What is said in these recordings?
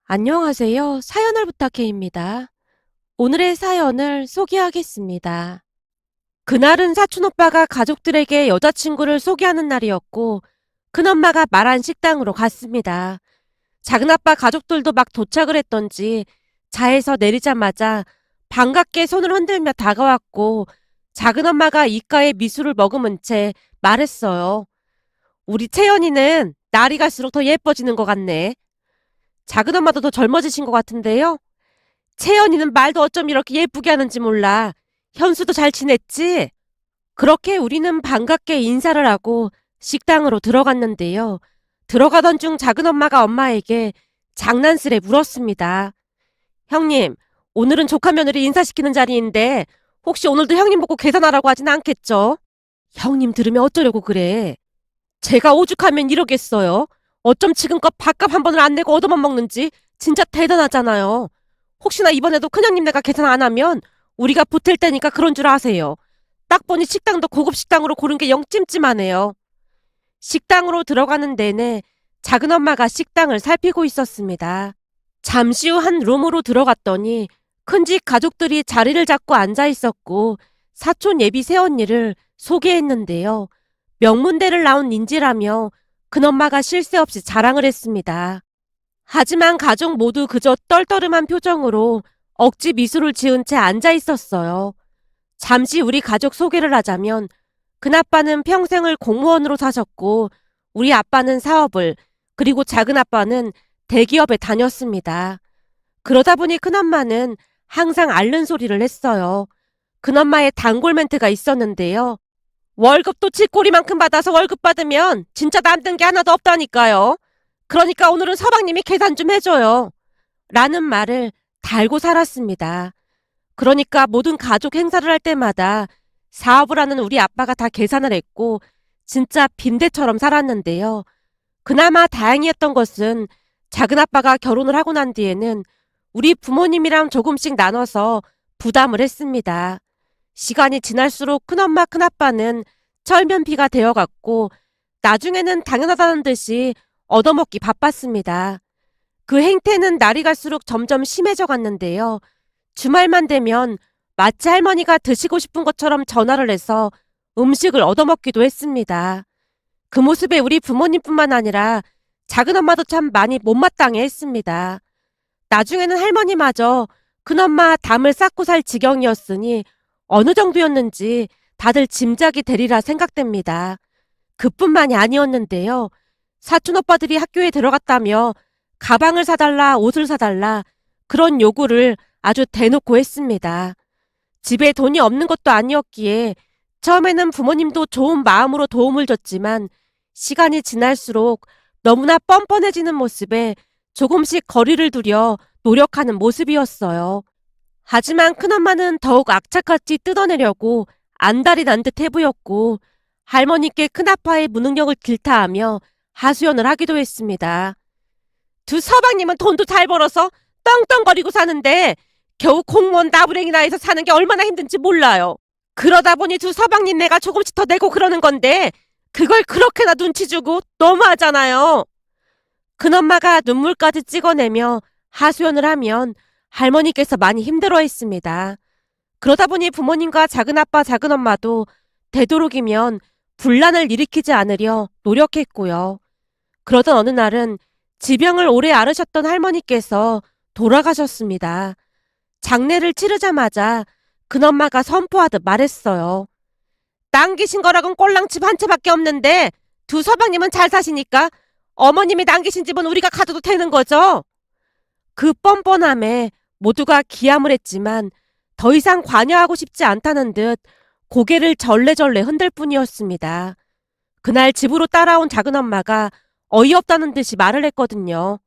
안녕하세요. 사연을 부탁해입니다. 오늘의 사연을 소개하겠습니다. 그날은 사촌오빠가 가족들에게 여자친구를 소개하는 날이었고, 큰엄마가 말한 식당으로 갔습니다. 작은아빠 가족들도 막 도착을 했던지 차에서 내리자마자 반갑게 손을 흔들며 다가왔고, 작은엄마가 입가에 미술을 머금은 채 말했어요. 우리 채연이는 날이 갈수록 더 예뻐지는 것 같네. 작은엄마도 더 젊어지신 것 같은데요? 채연이는 말도 어쩜 이렇게 예쁘게 하는지 몰라. 현수도 잘 지냈지? 그렇게 우리는 반갑게 인사를 하고 식당으로 들어갔는데요. 들어가던 중 작은엄마가 엄마에게 장난스레 물었습니다. 형님, 오늘은 조카 며느리 인사시키는 자리인데 혹시 오늘도 형님 보고 계산하라고 하진 않겠죠? 형님 들으면 어쩌려고 그래. 제가 오죽하면 이러겠어요. 어쩜 지금껏 밥값 한 번을 안 내고 얻어만 먹는지 진짜 대단하잖아요. 혹시나 이번에도 큰형님 내가 계산 안 하면 우리가 보탤 테니까 그런 줄 아세요. 딱 보니 식당도 고급 식당으로 고른 게 영 찜찜하네요. 식당으로 들어가는 내내 작은엄마가 식당을 살피고 있었습니다. 잠시 후 한 룸으로 들어갔더니 큰집 가족들이 자리를 잡고 앉아 있었고 사촌 예비 새언니를 소개했는데요. 명문대를 나온 닌지라며 큰엄마가 쉴 새 없이 자랑을 했습니다. 하지만 가족 모두 그저 떨떠름한 표정으로 억지 미소를 지은 채 앉아 있었어요. 잠시 우리 가족 소개를 하자면 큰아빠는 평생을 공무원으로 사셨고 우리 아빠는 사업을 그리고 작은아빠는 대기업에 다녔습니다. 그러다 보니 큰엄마는 항상 앓는 소리를 했어요. 큰엄마의 단골 멘트가 있었는데요. 월급도 쥐꼬리만큼 받아서 월급 받으면 진짜 남는 게 하나도 없다니까요. 그러니까 오늘은 서방님이 계산 좀 해줘요. 라는 말을 달고 살았습니다. 그러니까 모든 가족 행사를 할 때마다 사업을 하는 우리 아빠가 다 계산을 했고 진짜 빈대처럼 살았는데요. 그나마 다행이었던 것은 작은아빠가 결혼을 하고 난 뒤에는 우리 부모님이랑 조금씩 나눠서 부담을 했습니다. 시간이 지날수록 큰엄마 큰아빠는 철면피가 되어갔고 나중에는 당연하다는 듯이 얻어먹기 바빴습니다. 그 행태는 날이 갈수록 점점 심해져 갔는데요. 주말만 되면 마치 할머니가 드시고 싶은 것처럼 전화를 해서 음식을 얻어먹기도 했습니다. 그 모습에 우리 부모님뿐만 아니라 작은엄마도 참 많이 못마땅해 했습니다. 나중에는 할머니마저 큰엄마 담을 쌓고 살 지경이었으니 어느 정도였는지 다들 짐작이 되리라 생각됩니다. 그뿐만이 아니었는데요. 사촌 오빠들이 학교에 들어갔다며 가방을 사달라, 옷을 사달라 그런 요구를 아주 대놓고 했습니다. 집에 돈이 없는 것도 아니었기에 처음에는 부모님도 좋은 마음으로 도움을 줬지만 시간이 지날수록 너무나 뻔뻔해지는 모습에 조금씩 거리를 두려 노력하는 모습이었어요. 하지만 큰엄마는 더욱 악착같이 뜯어내려고 안달이 난 듯 해보였고 할머니께 큰아빠의 무능력을 길타하며 하소연을 하기도 했습니다. 두 서방님은 돈도 잘 벌어서 떵떵거리고 사는데 겨우 공무원 나부랭이나 해서 사는 게 얼마나 힘든지 몰라요. 그러다 보니 두 서방님네가 조금씩 더 내고 그러는 건데 그걸 그렇게나 눈치 주고 너무하잖아요. 큰엄마가 눈물까지 찍어내며 하소연을 하면 할머니께서 많이 힘들어했습니다. 그러다 보니 부모님과 작은아빠 작은엄마도 되도록이면 분란을 일으키지 않으려 노력했고요. 그러던 어느 날은 지병을 오래 앓으셨던 할머니께서 돌아가셨습니다. 장례를 치르자마자 큰엄마가 선포하듯 말했어요. 남기신 거라곤 꼴랑집 한 채밖에 없는데 두 서방님은 잘 사시니까 어머님이 남기신 집은 우리가 가져도 되는 거죠? 그 뻔뻔함에 모두가 기함을 했지만 더 이상 관여하고 싶지 않다는 듯 고개를 절레절레 흔들 뿐이었습니다. 그날 집으로 따라온 작은엄마가 어이없다는 듯이 말을 했거든요.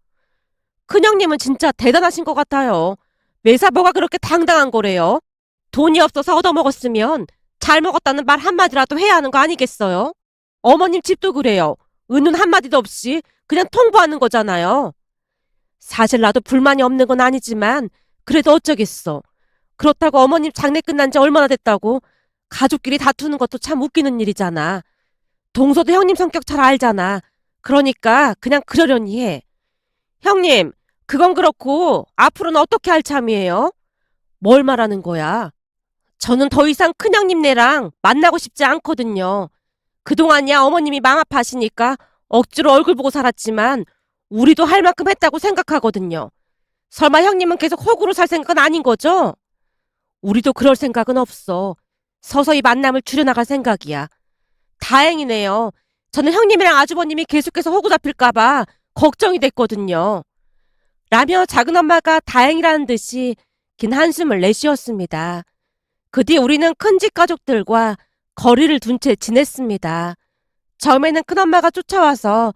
큰형님은 진짜 대단하신 것 같아요. 매사 뭐가 그렇게 당당한 거래요? 돈이 없어서 얻어먹었으면 잘 먹었다는 말 한마디라도 해야 하는 거 아니겠어요? 어머님 집도 그래요. 은은 한마디도 없이 그냥 통보하는 거잖아요. 사실 나도 불만이 없는 건 아니지만 그래도 어쩌겠어. 그렇다고 어머님 장례 끝난 지 얼마나 됐다고 가족끼리 다투는 것도 참 웃기는 일이잖아. 동서도 형님 성격 잘 알잖아. 그러니까 그냥 그러려니 해. 형님, 그건 그렇고 앞으로는 어떻게 할 참이에요? 뭘 말하는 거야? 저는 더 이상 큰형님네랑 만나고 싶지 않거든요. 그동안이야 어머님이 마음 아파하시니까 억지로 얼굴 보고 살았지만 우리도 할 만큼 했다고 생각하거든요. 설마 형님은 계속 호구로 살 생각은 아닌 거죠? 우리도 그럴 생각은 없어. 서서히 만남을 줄여나갈 생각이야. 다행이네요. 저는 형님이랑 아주버님이 계속해서 호구 잡힐까봐 걱정이 됐거든요. 라며 작은엄마가 다행이라는 듯이 긴 한숨을 내쉬었습니다. 그 뒤 우리는 큰집 가족들과 거리를 둔 채 지냈습니다. 처음에는 큰엄마가 쫓아와서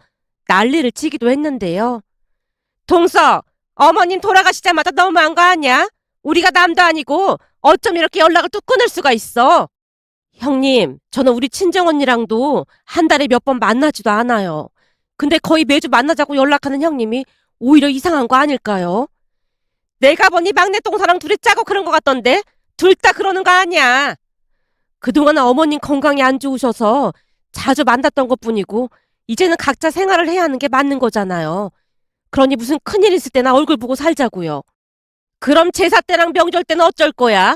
난리를 치기도 했는데요. 동서, 어머님 돌아가시자마자 너무한 거 아니야? 우리가 남도 아니고 어쩜 이렇게 연락을 뚝 끊을 수가 있어? 형님, 저는 우리 친정언니랑도 한 달에 몇 번 만나지도 않아요. 근데 거의 매주 만나자고 연락하는 형님이 오히려 이상한 거 아닐까요? 내가 보니 막내 동서랑 둘이 짜고 그런 것 같던데 둘 다 그러는 거 아니야. 그동안 어머님 건강이 안 좋으셔서 자주 만났던 것뿐이고 이제는 각자 생활을 해야 하는 게 맞는 거잖아요. 그러니 무슨 큰일 있을 때나 얼굴 보고 살자고요. 그럼 제사 때랑 명절 때는 어쩔 거야?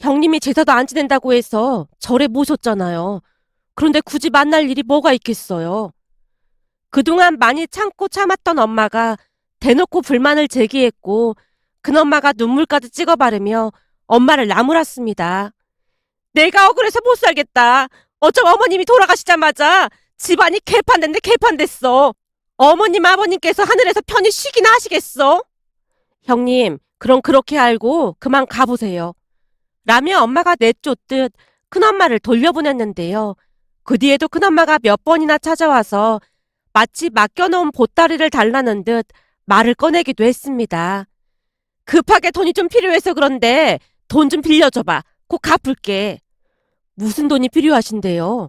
형님이 제사도 안 지낸다고 해서 절에 모셨잖아요. 그런데 굳이 만날 일이 뭐가 있겠어요. 그동안 많이 참고 참았던 엄마가 대놓고 불만을 제기했고 큰엄마가 눈물까지 찍어 바르며 엄마를 나무랐습니다. 내가 억울해서 못 살겠다. 어쩜 어머님이 돌아가시자마자 집안이 개판됐네 개판됐어. 어머님 아버님께서 하늘에서 편히 쉬기나 하시겠어? 형님, 그럼 그렇게 알고 그만 가보세요. 라며 엄마가 내쫓듯 큰엄마를 돌려보냈는데요. 그 뒤에도 큰엄마가 몇 번이나 찾아와서 마치 맡겨놓은 보따리를 달라는 듯 말을 꺼내기도 했습니다. 급하게 돈이 좀 필요해서 그런데 돈 좀 빌려줘봐. 곧 갚을게. 무슨 돈이 필요하신데요?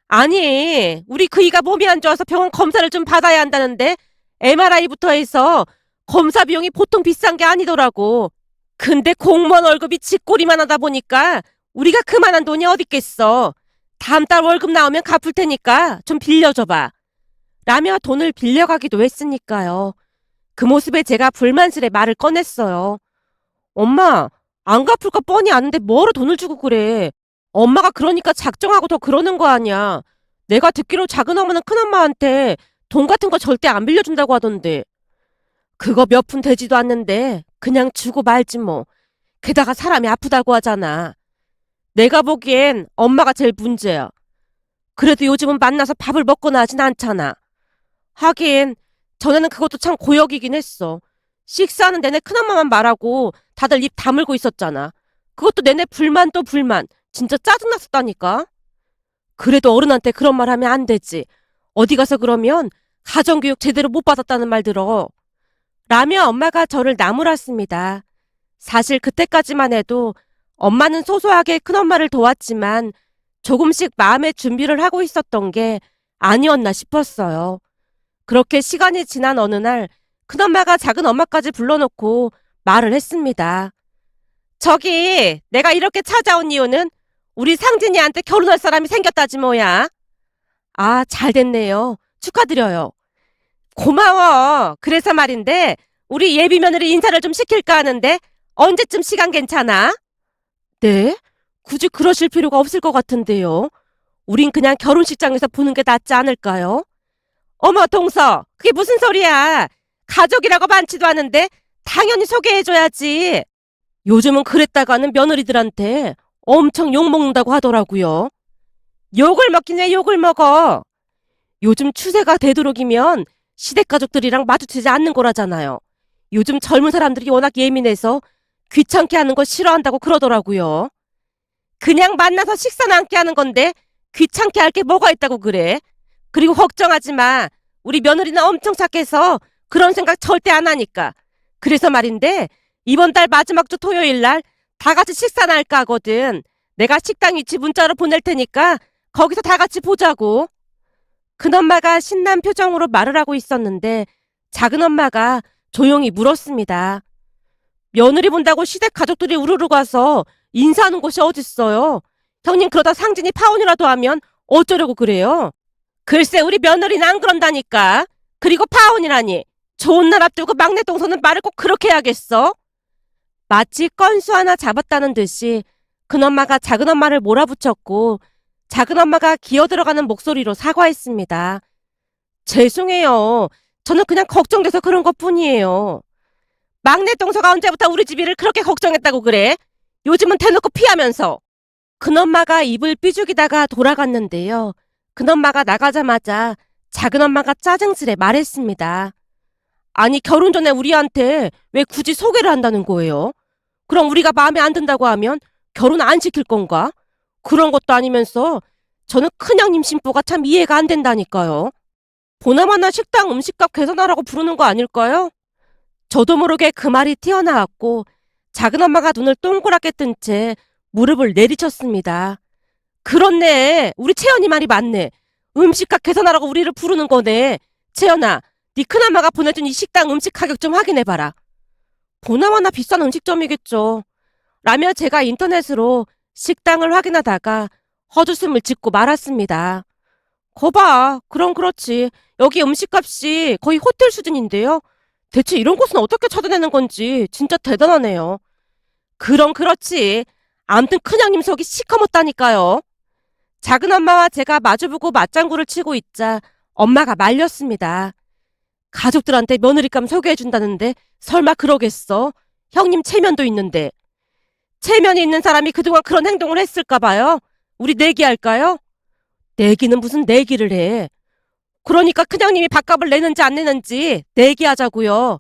아니, 우리 그이가 몸이 안 좋아서 병원 검사를 좀 받아야 한다는데 MRI부터 해서 검사 비용이 보통 비싼 게 아니더라고. 근데 공무원 월급이 쥐꼬리만 하다 보니까 우리가 그만한 돈이 어딨겠어. 다음 달 월급 나오면 갚을 테니까 좀 빌려줘봐. 라며 돈을 빌려가기도 했으니까요. 그 모습에 제가 불만스레 말을 꺼냈어요. 엄마, 안 갚을 거 뻔히 아는데 뭐로 돈을 주고 그래. 엄마가 그러니까 작정하고 더 그러는 거 아니야. 내가 듣기로 작은어머는 큰엄마한테 돈 같은 거 절대 안 빌려준다고 하던데. 그거 몇 푼 되지도 않는데 그냥 주고 말지 뭐. 게다가 사람이 아프다고 하잖아. 내가 보기엔 엄마가 제일 문제야. 그래도 요즘은 만나서 밥을 먹거나 하진 않잖아. 하긴 전에는 그것도 참 고역이긴 했어. 식사하는 내내 큰엄마만 말하고 다들 입 다물고 있었잖아. 그것도 내내 불만 또 불만. 진짜 짜증났었다니까. 그래도 어른한테 그런 말 하면 안 되지. 어디 가서 그러면 가정교육 제대로 못 받았다는 말 들어. 라며 엄마가 저를 나무랐습니다. 사실 그때까지만 해도 엄마는 소소하게 큰엄마를 도왔지만 조금씩 마음의 준비를 하고 있었던 게 아니었나 싶었어요. 그렇게 시간이 지난 어느 날 큰엄마가 작은엄마까지 불러놓고 말을 했습니다. 저기 내가 이렇게 찾아온 이유는 우리 상진이한테 결혼할 사람이 생겼다지 뭐야. 아, 잘 됐네요. 축하드려요. 고마워. 그래서 말인데 우리 예비 며느리 인사를 좀 시킬까 하는데 언제쯤 시간 괜찮아? 네? 굳이 그러실 필요가 없을 것 같은데요. 우린 그냥 결혼식장에서 보는 게 낫지 않을까요? 어머, 동서, 그게 무슨 소리야. 가족이라고 많지도 않은데 당연히 소개해줘야지. 요즘은 그랬다가는 며느리들한테 엄청 욕먹는다고 하더라고요. 욕을 먹긴 왜 욕을 먹어. 요즘 추세가 되도록이면 시댁가족들이랑 마주치지 않는 거라잖아요. 요즘 젊은 사람들이 워낙 예민해서 귀찮게 하는 거 싫어한다고 그러더라고요. 그냥 만나서 식사나 함께 하는 건데 귀찮게 할 게 뭐가 있다고 그래. 그리고 걱정하지 마. 우리 며느리는 엄청 착해서 그런 생각 절대 안 하니까. 그래서 말인데 이번 달 마지막 주 토요일 날 다 같이 식사나 할까 하거든. 내가 식당 위치 문자로 보낼 테니까 거기서 다 같이 보자고. 큰엄마가 신난 표정으로 말을 하고 있었는데 작은엄마가 조용히 물었습니다. 며느리 본다고 시댁 가족들이 우르르 가서 인사하는 곳이 어딨어요. 형님 그러다 상진이 파혼이라도 하면 어쩌려고 그래요. 글쎄 우리 며느리는 안 그런다니까. 그리고 파혼이라니. 좋은 날 앞두고 막내 동서는 말을 꼭 그렇게 해야겠어? 마치 건수 하나 잡았다는 듯이 큰엄마가 작은엄마를 몰아붙였고 작은엄마가 기어들어가는 목소리로 사과했습니다. 죄송해요. 저는 그냥 걱정돼서 그런 것뿐이에요. 막내 동서가 언제부터 우리 집 일을 그렇게 걱정했다고 그래? 요즘은 대놓고 피하면서. 큰엄마가 입을 삐죽이다가 돌아갔는데요. 큰엄마가 나가자마자 작은엄마가 짜증스레 말했습니다. 아니, 결혼 전에 우리한테 왜 굳이 소개를 한다는 거예요? 그럼 우리가 마음에 안 든다고 하면 결혼 안 시킬 건가? 그런 것도 아니면서 저는 큰형님 심보가 참 이해가 안 된다니까요. 보나마나 식당 음식값 계산하라고 부르는 거 아닐까요? 저도 모르게 그 말이 튀어나왔고 작은엄마가 눈을 동그랗게 뜬 채 무릎을 내리쳤습니다. 그렇네. 우리 채연이 말이 맞네. 음식값 계산하라고 우리를 부르는 거네. 채연아, 네 큰엄마가 보내준 이 식당 음식 가격 좀 확인해봐라. 보나마나 비싼 음식점이겠죠. 라며 제가 인터넷으로 식당을 확인하다가 헛웃음을 짓고 말았습니다. 거봐, 그럼 그렇지. 여기 음식값이 거의 호텔 수준인데요. 대체 이런 곳은 어떻게 찾아내는 건지 진짜 대단하네요. 그럼 그렇지. 암튼 큰형님 속이 시커멓다니까요. 작은엄마와 제가 마주보고 맞장구를 치고 있자 엄마가 말렸습니다. 가족들한테 며느리감 소개해준다는데 설마 그러겠어? 형님 체면도 있는데. 체면이 있는 사람이 그동안 그런 행동을 했을까 봐요. 우리 내기할까요? 내기는 무슨 내기를 해. 그러니까 큰형님이 밥값을 내는지 안 내는지 내기하자고요.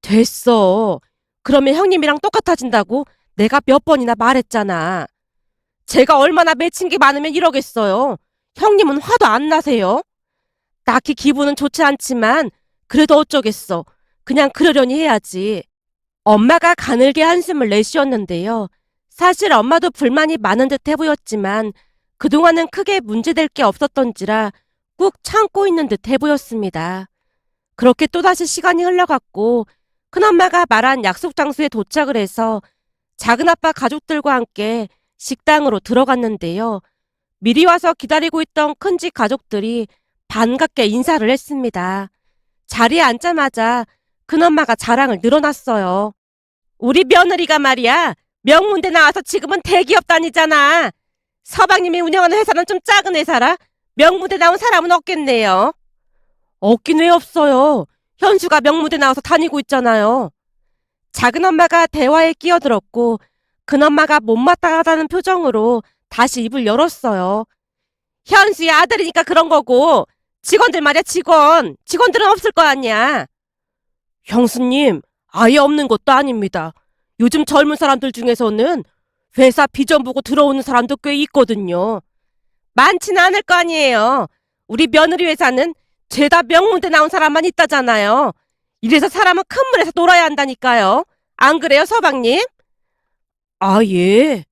됐어. 그러면 형님이랑 똑같아진다고 내가 몇 번이나 말했잖아. 제가 얼마나 맺힌 게 많으면 이러겠어요. 형님은 화도 안 나세요? 딱히 기분은 좋지 않지만 그래도 어쩌겠어. 그냥 그러려니 해야지. 엄마가 가늘게 한숨을 내쉬었는데요. 사실 엄마도 불만이 많은 듯해 보였지만 그동안은 크게 문제될 게 없었던지라 꾹 참고 있는 듯해 보였습니다. 그렇게 또다시 시간이 흘러갔고 큰엄마가 말한 약속 장소에 도착을 해서 작은아빠 가족들과 함께 식당으로 들어갔는데요. 미리 와서 기다리고 있던 큰집 가족들이 반갑게 인사를 했습니다. 자리에 앉자마자 큰엄마가 자랑을 늘어놨어요. 우리 며느리가 말이야. 명문대 나와서 지금은 대기업 다니잖아. 서방님이 운영하는 회사는 좀 작은 회사라 명문대 나온 사람은 없겠네요. 없긴 왜 없어요. 현수가 명문대 나와서 다니고 있잖아요. 작은엄마가 대화에 끼어들었고 큰엄마가 못마땅하다는 표정으로 다시 입을 열었어요. 현수의 아들이니까 그런 거고 직원들 말이야 직원. 직원들은 없을 거 아니야. 형수님, 아예 없는 것도 아닙니다. 요즘 젊은 사람들 중에서는 회사 비전 보고 들어오는 사람도 꽤 있거든요. 많지는 않을 거 아니에요. 우리 며느리 회사는 죄다 명문대 나온 사람만 있다잖아요. 이래서 사람은 큰 물에서 놀아야 한다니까요. 안 그래요, 서방님? 아, 예.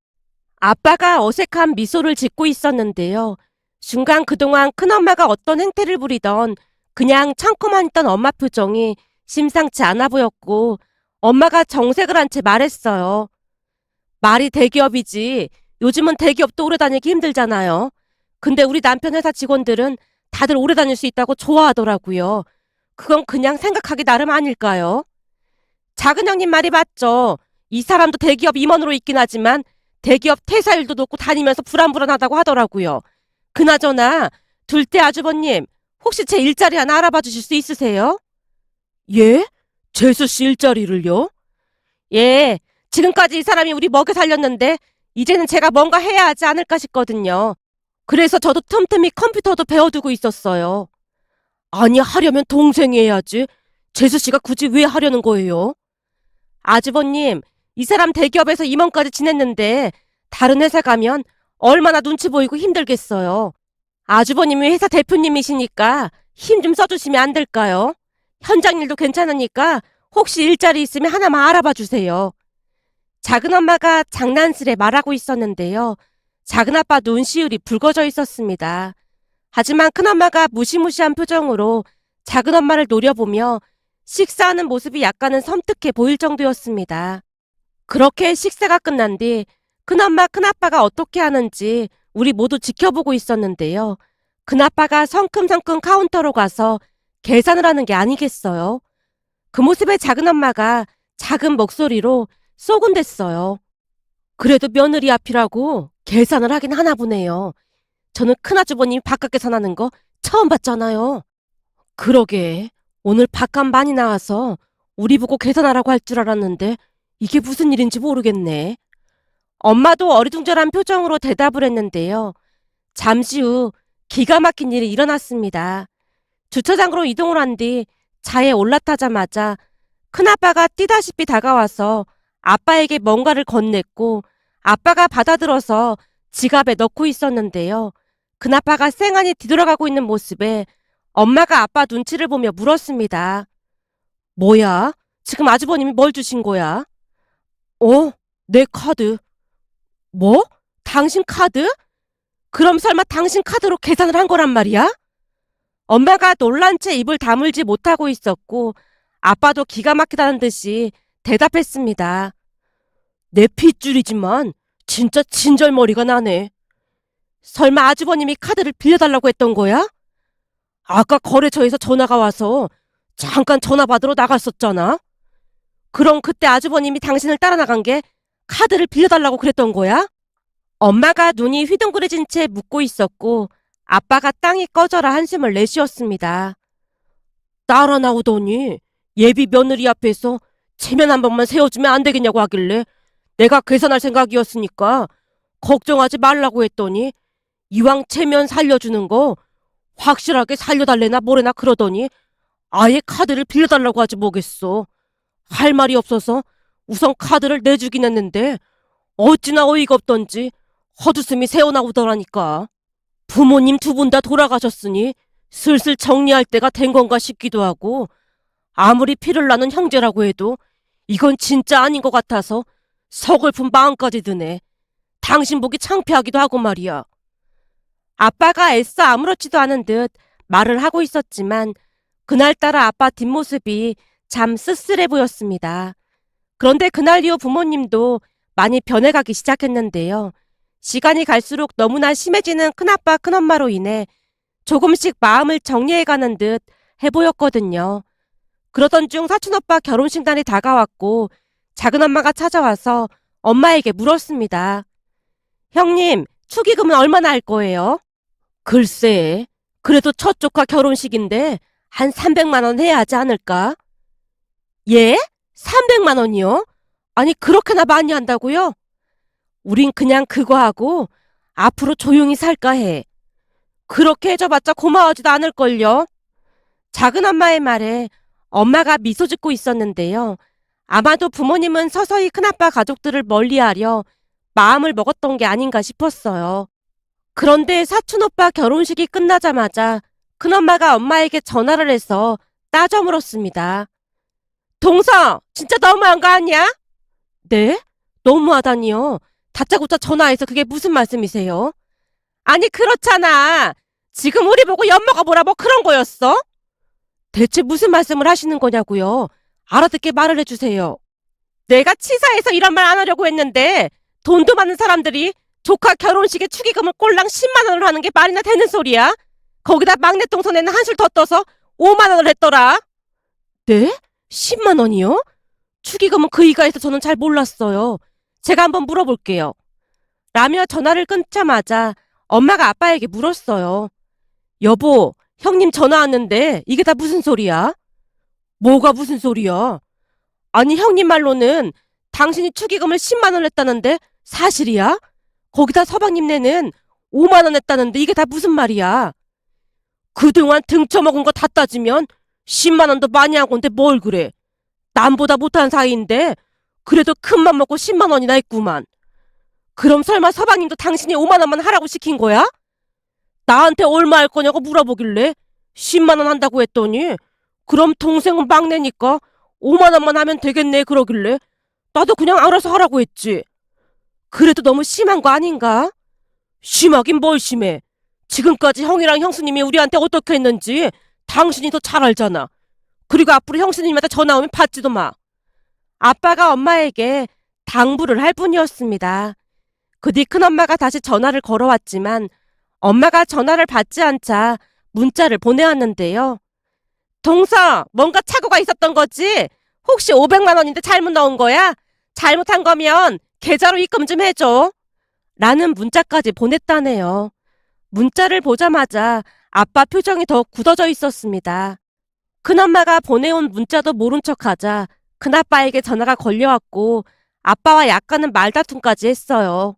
아빠가 어색한 미소를 짓고 있었는데요. 순간 그동안 큰엄마가 어떤 행태를 부리던 그냥 참고만 있던 엄마 표정이 심상치 않아 보였고 엄마가 정색을 한 채 말했어요. 말이 대기업이지. 요즘은 대기업도 오래 다니기 힘들잖아요. 근데 우리 남편 회사 직원들은 다들 오래 다닐 수 있다고 좋아하더라고요. 그건 그냥 생각하기 나름 아닐까요? 작은 형님 말이 맞죠. 이 사람도 대기업 임원으로 있긴 하지만 대기업 퇴사율도 높고 다니면서 불안불안하다고 하더라고요. 그나저나 둘째 아주버님, 혹시 제 일자리 하나 알아봐 주실 수 있으세요? 예? 재수 씨 일자리를요? 예, 지금까지 이 사람이 우리 먹여 살렸는데 이제는 제가 뭔가 해야 하지 않을까 싶거든요. 그래서 저도 틈틈이 컴퓨터도 배워두고 있었어요. 아니, 하려면 동생이 해야지. 재수 씨가 굳이 왜 하려는 거예요? 아주버님, 이 사람 대기업에서 임원까지 지냈는데 다른 회사 가면 얼마나 눈치 보이고 힘들겠어요. 아주버님이 회사 대표님이시니까 힘 좀 써주시면 안 될까요? 현장 일도 괜찮으니까 혹시 일자리 있으면 하나만 알아봐 주세요. 작은엄마가 장난스레 말하고 있었는데요. 작은아빠 눈시울이 붉어져 있었습니다. 하지만 큰엄마가 무시무시한 표정으로 작은엄마를 노려보며 식사하는 모습이 약간은 섬뜩해 보일 정도였습니다. 그렇게 식사가 끝난 뒤 큰엄마 큰아빠가 어떻게 하는지 우리 모두 지켜보고 있었는데요. 큰아빠가 성큼성큼 카운터로 가서 계산을 하는 게 아니겠어요. 그 모습에 작은 엄마가 작은 목소리로 쏘곤댔어요. 그래도 며느리 앞이라고 계산을 하긴 하나 보네요. 저는 큰아주버님이 바깥 계산하는 거 처음 봤잖아요. 그러게. 오늘 밥값 많이 나와서 우리 보고 계산하라고 할 줄 알았는데 이게 무슨 일인지 모르겠네. 엄마도 어리둥절한 표정으로 대답을 했는데요. 잠시 후 기가 막힌 일이 일어났습니다. 주차장으로 이동을 한 뒤 차에 올라타자마자 큰아빠가 뛰다시피 다가와서 아빠에게 뭔가를 건넸고 아빠가 받아들어서 지갑에 넣고 있었는데요. 큰아빠가 쌩하니 뒤돌아가고 있는 모습에 엄마가 아빠 눈치를 보며 물었습니다. 뭐야? 지금 아주버님이 뭘 주신 거야? 내 카드. 뭐? 당신 카드? 그럼 설마 당신 카드로 계산을 한 거란 말이야? 엄마가 놀란 채 입을 다물지 못하고 있었고 아빠도 기가 막히다는 듯이 대답했습니다. 내 핏줄이지만 진짜 진절머리가 나네. 설마 아주버님이 카드를 빌려달라고 했던 거야? 아까 거래처에서 전화가 와서 잠깐 전화 받으러 나갔었잖아. 그럼 그때 아주버님이 당신을 따라 나간 게 카드를 빌려달라고 그랬던 거야? 엄마가 눈이 휘둥그레진 채 묻고 있었고 아빠가 땅이 꺼져라 한숨을 내쉬었습니다. 따라 나오더니 예비 며느리 앞에서 체면 한 번만 세워주면 안 되겠냐고 하길래 내가 계산할 생각이었으니까 걱정하지 말라고 했더니 이왕 체면 살려주는 거 확실하게 살려달래나 뭐래나 그러더니 아예 카드를 빌려달라고 하지 뭐겠어. 할 말이 없어서 우선 카드를 내주긴 했는데 어찌나 어이가 없던지 헛웃음이 새어나오더라니까. 부모님 두 분 다 돌아가셨으니 슬슬 정리할 때가 된 건가 싶기도 하고 아무리 피를 나는 형제라고 해도 이건 진짜 아닌 것 같아서 서글픈 마음까지 드네. 당신 보기 창피하기도 하고 말이야. 아빠가 애써 아무렇지도 않은 듯 말을 하고 있었지만 그날따라 아빠 뒷모습이 참 쓸쓸해 보였습니다. 그런데 그날 이후 부모님도 많이 변해가기 시작했는데요. 시간이 갈수록 너무나 심해지는 큰아빠 큰엄마로 인해 조금씩 마음을 정리해가는 듯 해보였거든요. 그러던 중 사촌오빠 결혼식 날이 다가왔고 작은엄마가 찾아와서 엄마에게 물었습니다. 형님, 축의금은 얼마나 할 거예요? 글쎄, 그래도 첫 조카 결혼식인데 한 300만 원 해야 하지 않을까? 예? 300만 원이요? 아니 그렇게나 많이 한다고요? 우린 그냥 그거 하고 앞으로 조용히 살까 해. 그렇게 해줘봤자 고마워하지도 않을걸요? 작은 엄마의 말에 엄마가 미소 짓고 있었는데요. 아마도 부모님은 서서히 큰아빠 가족들을 멀리하려 마음을 먹었던 게 아닌가 싶었어요. 그런데 사촌오빠 결혼식이 끝나자마자 큰엄마가 엄마에게 전화를 해서 따져 물었습니다. 동서, 진짜 너무한 거 아니야? 네? 너무하다니요. 다짜고짜 전화해서 그게 무슨 말씀이세요? 아니 그렇잖아. 지금 우리 보고 엿먹어보라 뭐 그런 거였어? 대체 무슨 말씀을 하시는 거냐고요. 알아듣게 말을 해주세요. 내가 치사해서 이런 말 안 하려고 했는데 돈도 많은 사람들이 조카 결혼식에 축의금을 꼴랑 10만 원을 하는 게 말이나 되는 소리야? 거기다 막내 동선에는 한술 더 떠서 5만 원을 했더라. 네? 10만 원이요? 축의금은 그 이가에서 저는 잘 몰랐어요. 제가 한번 물어볼게요. 라며 전화를 끊자마자 엄마가 아빠에게 물었어요. 여보, 형님 전화 왔는데 이게 다 무슨 소리야? 뭐가 무슨 소리야? 아니 형님 말로는 당신이 축의금을 10만 원 했다는데 사실이야? 거기다 서방님네는 5만 원 했다는데 이게 다 무슨 말이야? 그동안 등쳐먹은 거 다 따지면 10만 원도 많이 한 건데 뭘 그래? 남보다 못한 사이인데 그래도 큰맘 먹고 10만 원이나 했구만. 그럼 설마 서방님도 당신이 5만 원만 하라고 시킨 거야? 나한테 얼마 할 거냐고 물어보길래 10만 원 한다고 했더니 그럼 동생은 막내니까 5만 원만 하면 되겠네 그러길래 나도 그냥 알아서 하라고 했지. 그래도 너무 심한 거 아닌가? 심하긴 뭘 심해. 지금까지 형이랑 형수님이 우리한테 어떻게 했는지 당신이 더 잘 알잖아. 그리고 앞으로 형수님한테 전화 오면 받지도 마. 아빠가 엄마에게 당부를 할 뿐이었습니다. 그 뒤 큰엄마가 다시 전화를 걸어왔지만 엄마가 전화를 받지 않자 문자를 보내왔는데요. 동서, 뭔가 착오가 있었던 거지? 혹시 500만 원인데 잘못 넣은 거야? 잘못한 거면 계좌로 입금 좀 해줘. 라는 문자까지 보냈다네요. 문자를 보자마자 아빠 표정이 더 굳어져 있었습니다. 큰엄마가 보내온 문자도 모른 척하자 큰아빠에게 전화가 걸려왔고 아빠와 약간은 말다툼까지 했어요.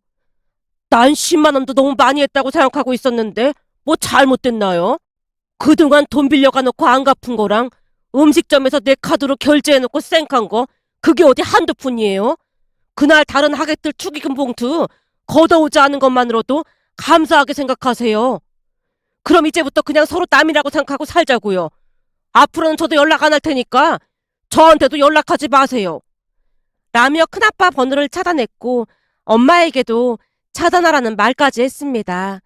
난 10만 원도 너무 많이 했다고 생각하고 있었는데 뭐 잘못됐나요? 그동안 돈 빌려가 놓고 안 갚은 거랑 음식점에서 내 카드로 결제해놓고 쌩깐 거 그게 어디 한두 푼이에요? 그날 다른 하객들 축의금 봉투 걷어오지 않은 것만으로도 감사하게 생각하세요. 그럼 이제부터 그냥 서로 남이라고 생각하고 살자고요. 앞으로는 저도 연락 안 할 테니까 저한테도 연락하지 마세요. 라며 큰아빠 번호를 차단했고 엄마에게도 차단하라는 말까지 했습니다.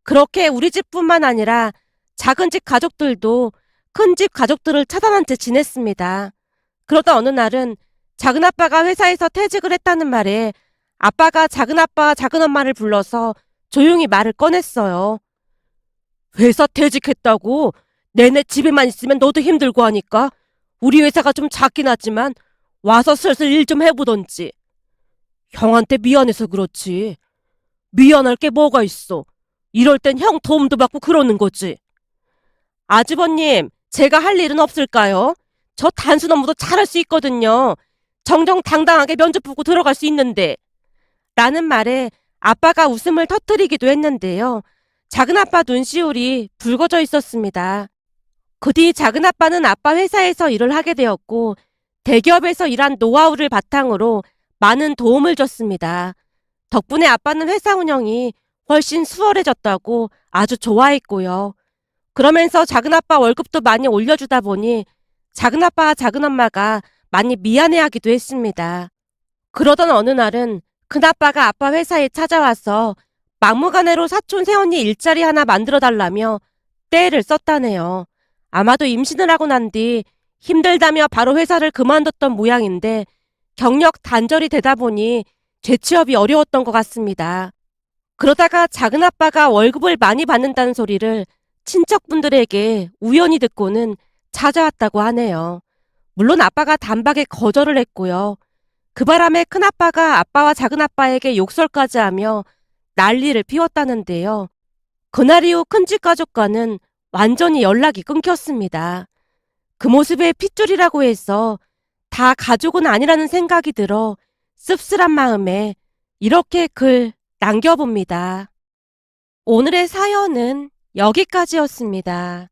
그렇게 우리 집뿐만 아니라 작은 집 가족들도 큰 집 가족들을 차단한 채 지냈습니다. 그러다 어느 날은 작은아빠가 회사에서 퇴직을 했다는 말에 아빠가 작은아빠, 작은엄마를 불러서 조용히 말을 꺼냈어요. 회사 퇴직했다고? 내내 집에만 있으면 너도 힘들고 하니까 우리 회사가 좀 작긴 하지만 와서 슬슬 일 좀 해보던지. 형한테 미안해서 그렇지. 미안할 게 뭐가 있어. 이럴 땐 형 도움도 받고 그러는 거지. 아주버님, 제가 할 일은 없을까요? 저 단순 업무도 잘할 수 있거든요. 정정당당하게 면접 보고 들어갈 수 있는데. 라는 말에 아빠가 웃음을 터뜨리기도 했는데요. 작은아빠 눈시울이 붉어져 있었습니다. 그 뒤 작은아빠는 아빠 회사에서 일을 하게 되었고 대기업에서 일한 노하우를 바탕으로 많은 도움을 줬습니다. 덕분에 아빠는 회사 운영이 훨씬 수월해졌다고 아주 좋아했고요. 그러면서 작은아빠 월급도 많이 올려주다 보니 작은아빠와 작은엄마가 많이 미안해하기도 했습니다. 그러던 어느 날은 큰아빠가 아빠 회사에 찾아와서 막무가내로 사촌 새언니 일자리 하나 만들어달라며 떼를 썼다네요. 아마도 임신을 하고 난 뒤 힘들다며 바로 회사를 그만뒀던 모양인데 경력 단절이 되다 보니 재취업이 어려웠던 것 같습니다. 그러다가 작은아빠가 월급을 많이 받는다는 소리를 친척분들에게 우연히 듣고는 찾아왔다고 하네요. 물론 아빠가 단박에 거절을 했고요. 그 바람에 큰아빠가 아빠와 작은아빠에게 욕설까지 하며 난리를 피웠다는데요. 그날 이후 큰집 가족과는 완전히 연락이 끊겼습니다. 그 모습에 핏줄이라고 해서 다 가족은 아니라는 생각이 들어 씁쓸한 마음에 이렇게 글 남겨봅니다. 오늘의 사연은 여기까지였습니다.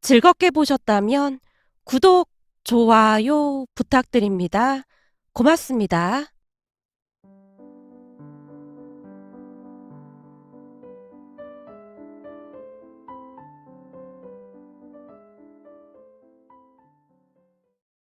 즐겁게 보셨다면 구독, 좋아요 부탁드립니다. 고맙습니다.